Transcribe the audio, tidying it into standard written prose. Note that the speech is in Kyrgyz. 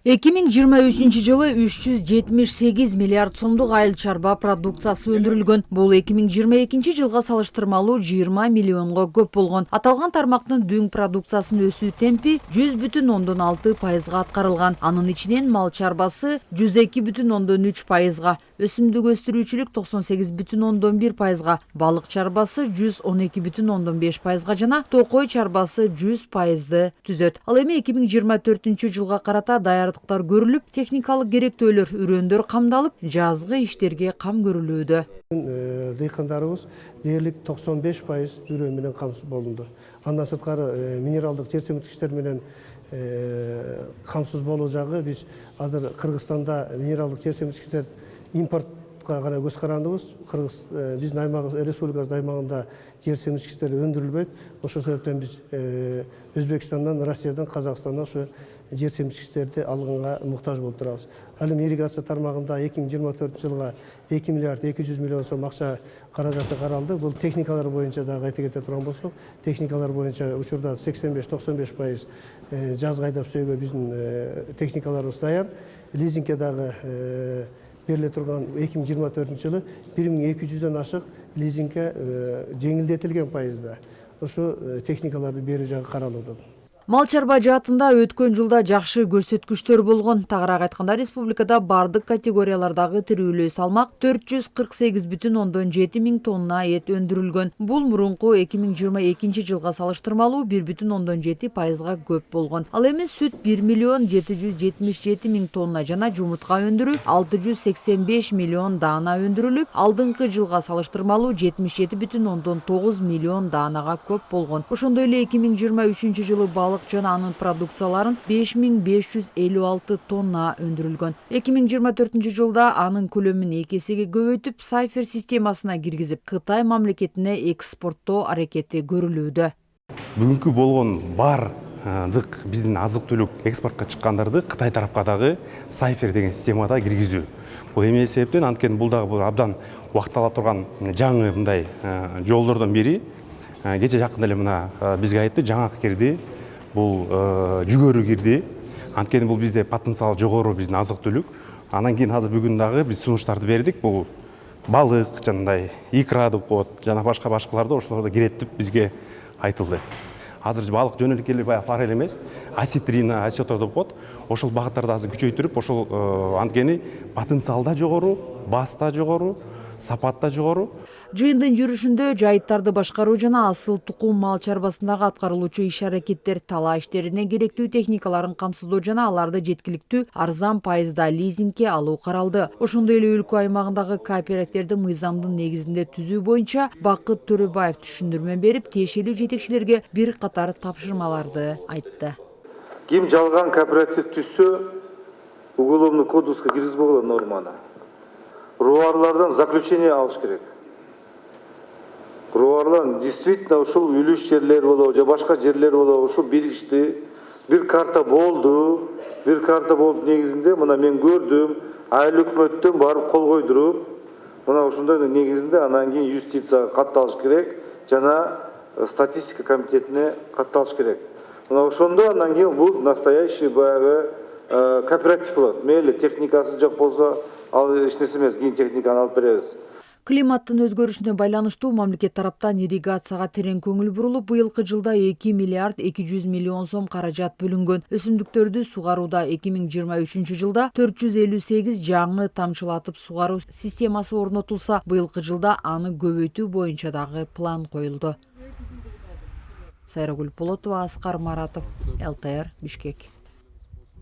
2023 жылы 378 миллиард сомдук айыл чарба продукциясы өндүрүлгөн. Бул 2022 жылга салыштырмалуу 20 миллионго көп болгон. Аталган тармактын дүң продукциясынын өсүү темпи 100,6%га аткарылган. Анын ичинен мал чарбасы 102,3%га, өсүмдүк өстүрүүчүлүк 98,1%га, балык чарбасы 112,5%га жана токой чарбасы 100%ды түзөт. Ал эми 2024 жылга карата даярдыктар көрүлүп, техникалык керектөөлөр, үрөндөр камдалып, жазгы иштерге кам көрүлүүдө. Дыйкандарыбыз дээрлик 95% үрөн менен камсыз болунду. Андан сырткары минералдык жер семирткичтер менен камсыз болуу жагы биз азыр Кыргызстанда минералдык жер семирткичтер импортко гана көз карандыбыз. Биздин аймагыбыз республикабыз аймагында жер семирткичтер өндүрүлбөйт. Ошол себептен биз Өзбекстандан, Россиядан, Казакстандан ошо жер семирткичтерди алганга муктаж болуп турабыз. Ал эми ирригация тармагында 2024 жылга 2 миллиард 200 миллион сом акча каражаты каралды. Бул техникалар боюнча дагы айта кете турган болсок, техникалар боюнча учурда 85-95% жазгы айдап сөөгө биздин техникаларыбыз даяр. Лизингке дагы бериле турган 2024 жылы 1200дөн ашык лизингке жеңилдетилген пайызда ошо техникаларды берүү жагы каралууда. Мал чарба жаатында өткөн жылда жакшы көрсөткүчтөр болгон. Тагыраак айтканда, республикада бардык категориялардагы тирүүлүү салмак 448,7 миң тонна эт өндүрүлгөн. Бул мурунку 2022 жылга салыштырмалуу 1,7%га көп болгон. Ал эми сүт 1,777 миң тонна жана жумуртка өндүрүү 685 миллион даана өндүрүлүп, алдыңкы жылга салыштырмалуу 77,9 миллион даанага көп болгон. Ошондой эле 2023 жылы балык жана анын продукцияларын 5556 тонна өндүрүлгөн. 2024 жылда анын көлөмүн 2 эсеге көбөйтүп, Сайфер системасына киргизип, Кытай мамлекетине экспорттоо аракети көрүлүүдө. Бүгүнкү болгон бардык биздин азык-түлүк экспортко чыккандарды Кытай тарапка дагы Сайфер деген системада киргизүү. Бул эмне себептен, анткени бул дагы абдан убакыт ала турган жаңы мындай жолдордон бири. Кече жакында эле мына бизге айтты, жаңак кирди. Бул жүгөрү кирди. Анткени бул бизде потенциал жогору биздин азык-түлүк. Анан кийин азыр бүгүн дагы биз сунуштарды бердик. Бул балык, жандай икра деп коет, жана башкаларды ошолордо кирет деп бизге айтылды. Азыр балык жөнөлүп баягы форель эмес, осетрина, осетр деп коет. Ошол багыттарды азыр күчөйтүрүп, ошол анткени потенциал да жогору, бас да жогору, сапат да жогору. Жыйындын жүрүшүндө жайыттарды башкаруу жана асыл тукум мал чарбасындагы аткарылуучу иш-аракеттер, талаа иштерине керектүү техникаларын камсыздоо жана аларды жеткиликтүү арзан пайызда лизингке алуу каралды. Ошондой эле өлкө аймагындагы кооперативдерди мыйзамдын негизинде түзүү боюнча Бакыт Төрөбаев түшүндүрмө берип, тиешелүү жетекчилерге бир катар тапшырмаларды айтты. Ким жалган кооператив түзсө, уголовный кодекска киргизбей коет норманы. Руарлардан заключение алыш керек. Руарлар действительно ушул үлүш жерлер болобу, же башка жерлер болобу, ушул биришти. Бир карта болду. Бир карта болуп негизинде мына мен көрдүм, айыл өкмөттөн барып кол койдуруп, мына ошондой негизинде анан кийин юстицияга катталыш керек, жана статистика комитетине катталыш керек. Мына ошондо анан кийин бул настоящий баягы кооператив болот. Мейли техникасы жок болсо, ал эч нерсе эмес, кийин техниканы алып беребиз. Климаттын өзгөрүшүнө байланыштуу мамлекет тараптан ирригацияга терең көңүл бурулуп, быйылкы жылда 2 миллиард 200 миллион сом каражат бөлүнгөн. Өсүмдүктөрдү сугарууда 2023 жылда 458 жаңы тамчылатып сугаруу системасы орнотулса, быйылкы жылда аны көбөйтүү боюнча дагы план коюлду. Сайрагүл Полотова, Аскар Маратов, ЛТР, Бишкек.